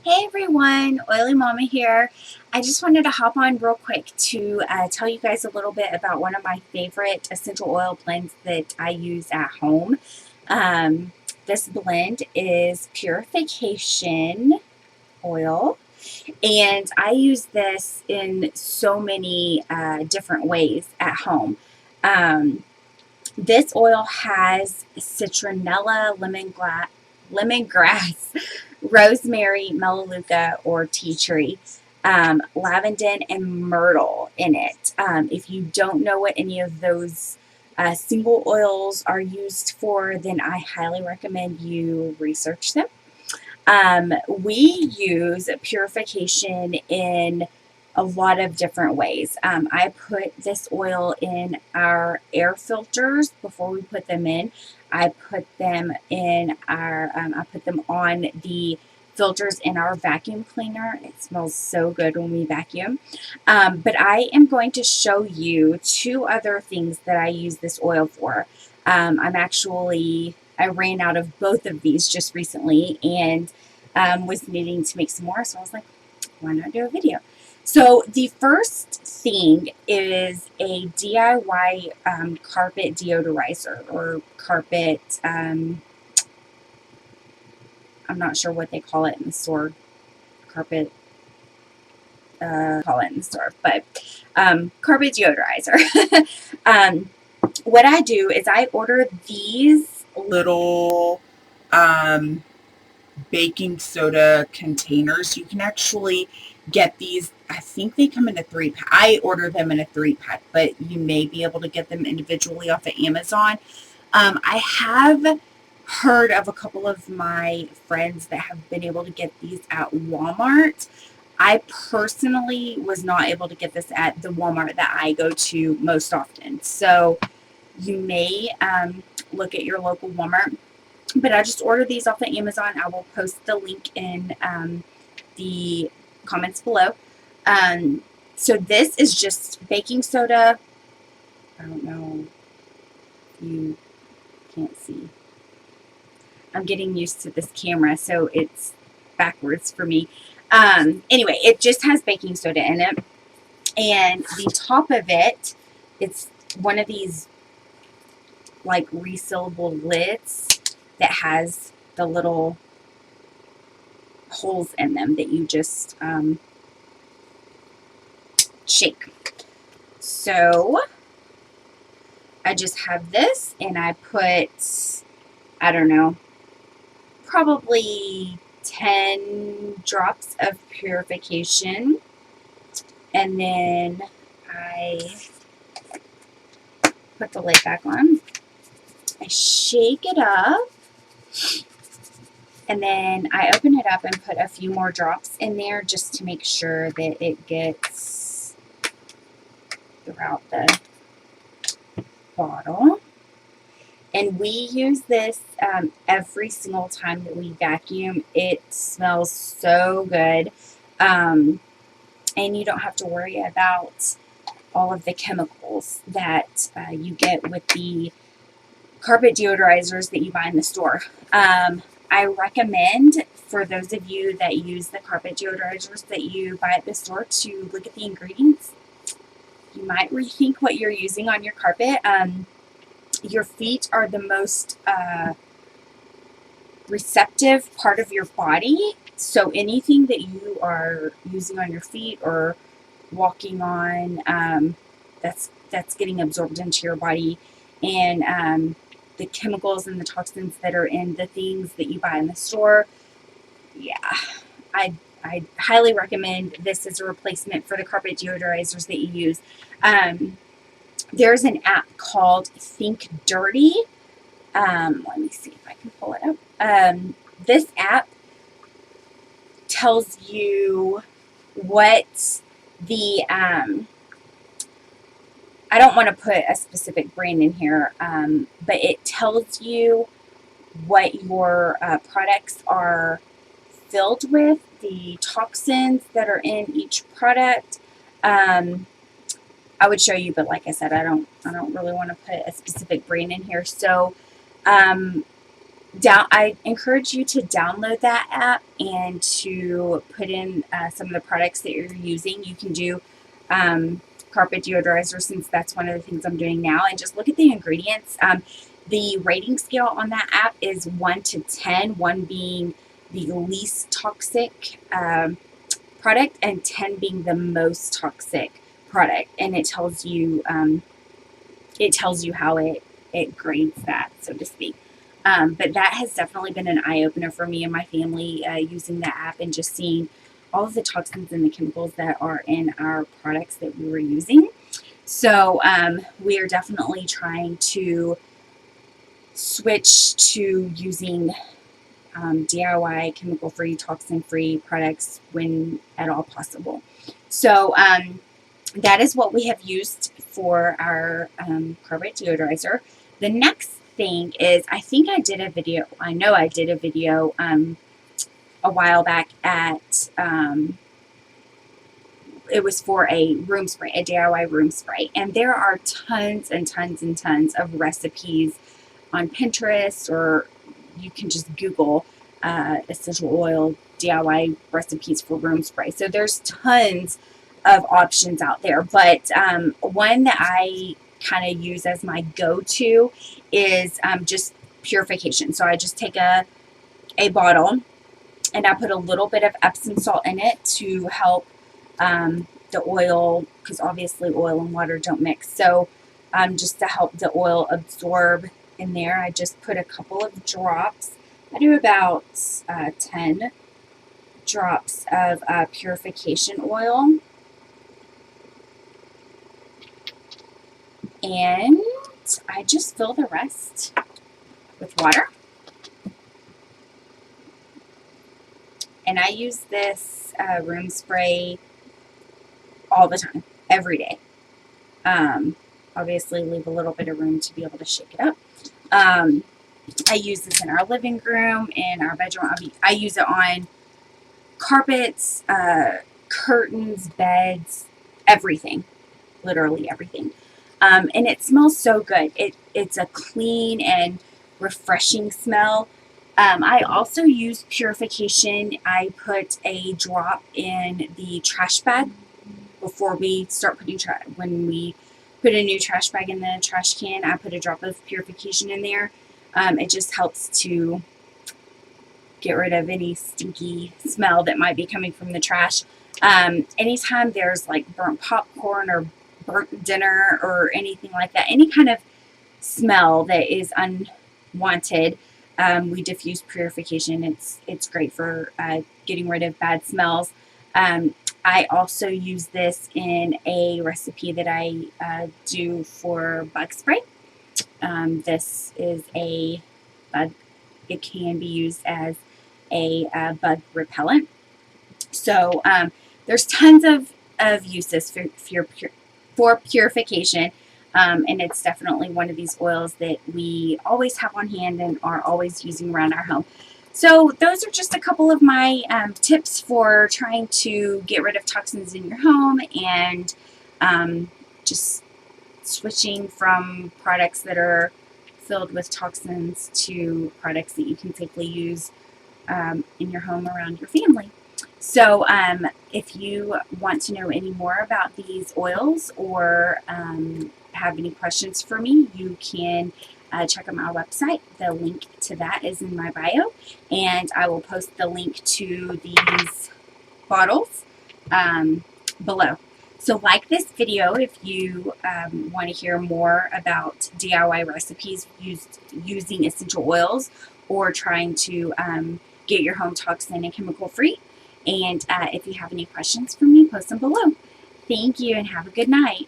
Hey everyone, Oily Mama here. I just wanted to hop on real quick to tell you guys a little bit about one of my favorite essential oil blends that I use at home. Um, this blend is Purification Oil, and I use this in so many different ways at home. Um, this oil has citronella, lemongrass, rosemary, melaleuca, or tea tree, lavender, and myrtle in it. If you don't know what any of those single oils are used for, then I highly recommend you research them. We use purification in a lot of different ways. I put this oil in our air filters before we put them in. I put them in I put them on the filters in our vacuum cleaner. It smells so good when we vacuum. But I am going to show you two other things that I use this oil for. I ran out of both of these just recently and was needing to make some more. So I was like, why not do a video? So the first thing is a DIY carpet deodorizer or carpet. I'm not sure what they call it in the store. Carpet. Call it in the store, but carpet deodorizer. What I do is I order these little baking soda containers. You can actually get these. I think they come in a 3 pack. I order them in a 3 pack, but you may be able to get them individually off of Amazon. I have heard of a couple of my friends that have been able to get these at Walmart. I personally was not able to get this at the Walmart that I go to most often. So you may look at your local Walmart, but I just ordered these off of Amazon. I will post the link in the comments below. Um, so this is just baking soda. I don't know if you can't see. I'm getting used to this camera, so it's backwards for me. Anyway, it just has baking soda in it. And the top of it, it's one of these like resealable lids that has the little holes in them that you just shake. So I just have this and I put, I don't know, probably 10 drops of purification. And then I put the lid back on. I shake it up. And then I open it up and put a few more drops in there just to make sure that it gets throughout the bottle. And we use this every single time that we vacuum. It smells so good. And you don't have to worry about all of the chemicals that you get with the carpet deodorizers that you buy in the store. I recommend for those of you that use the carpet deodorizers that you buy at the store to look at the ingredients. You might rethink what you're using on your carpet. Your feet are the most receptive part of your body. So anything that you are using on your feet or walking on, that's getting absorbed into your body, and the chemicals and the toxins that are in the things that you buy in the store. Yeah, I I highly recommend this as a replacement for the carpet deodorizers that you use. Um, there's an app called Think Dirty. Let me see if I can pull it up. This app tells you what the I don't want to put a specific brand in here, but it tells you what your products are filled with, the toxins that are in each product. Um, I would show you, but like I said, I don't really want to put a specific brand in here. So, um, I encourage you to download that app and to put in some of the products that you're using. You can do carpet deodorizer, since that's one of the things I'm doing now, and just look at the ingredients. The rating scale on that app is 1 to 10, 1 being the least toxic product and 10 being the most toxic product. And it tells you how it grades that, so to speak. But that has definitely been an eye opener for me and my family, using the app and just seeing all of the toxins and the chemicals that are in our products that we were using. So we are definitely trying to switch to using DIY, chemical free, toxin free products when at all possible. So that is what we have used for our carpet deodorizer. The next thing is, I know I did a video a while back at, it was for a room spray, a DIY room spray. And there are tons and tons and tons of recipes on Pinterest, or you can just Google essential oil DIY recipes for room spray. So there's tons of options out there. But one that I kind of use as my go-to is just purification. So I just take a bottle and I put a little bit of Epsom salt in it to help the oil, because obviously oil and water don't mix. So just to help the oil absorb in there, I just put a couple of drops. I do about 10 drops of purification oil. And I just fill the rest with water. And I use this room spray all the time, every day. Obviously, leave a little bit of room to be able to shake it up. I use this in our living room, in our bedroom. I use it on carpets, curtains, beds, everything, literally everything. And it smells so good. It's a clean and refreshing smell. I also use purification. I put a drop in the trash bag before we start putting when we put a new trash bag in the trash can. I put a drop of purification in there. It just helps to get rid of any stinky smell that might be coming from the trash. Anytime there's like burnt popcorn or burnt dinner or anything like that, any kind of smell that is unwanted, we diffuse purification. It's great for getting rid of bad smells. I also use this in a recipe that I do for bug spray. This is a bug. It can be used as a bug repellent. So there's tons of uses for purification. And it's definitely one of these oils that we always have on hand and are always using around our home. So those are just a couple of my tips for trying to get rid of toxins in your home, and just switching from products that are filled with toxins to products that you can safely use in your home around your family. So if you want to know any more about these oils, or have any questions for me, you can check out my website. The link to that is in my bio, and I will post the link to these bottles below. So like this video if you want to hear more about DIY recipes using essential oils, or trying to get your home toxin and chemical free. And if you have any questions for me, post them below. Thank you and have a good night.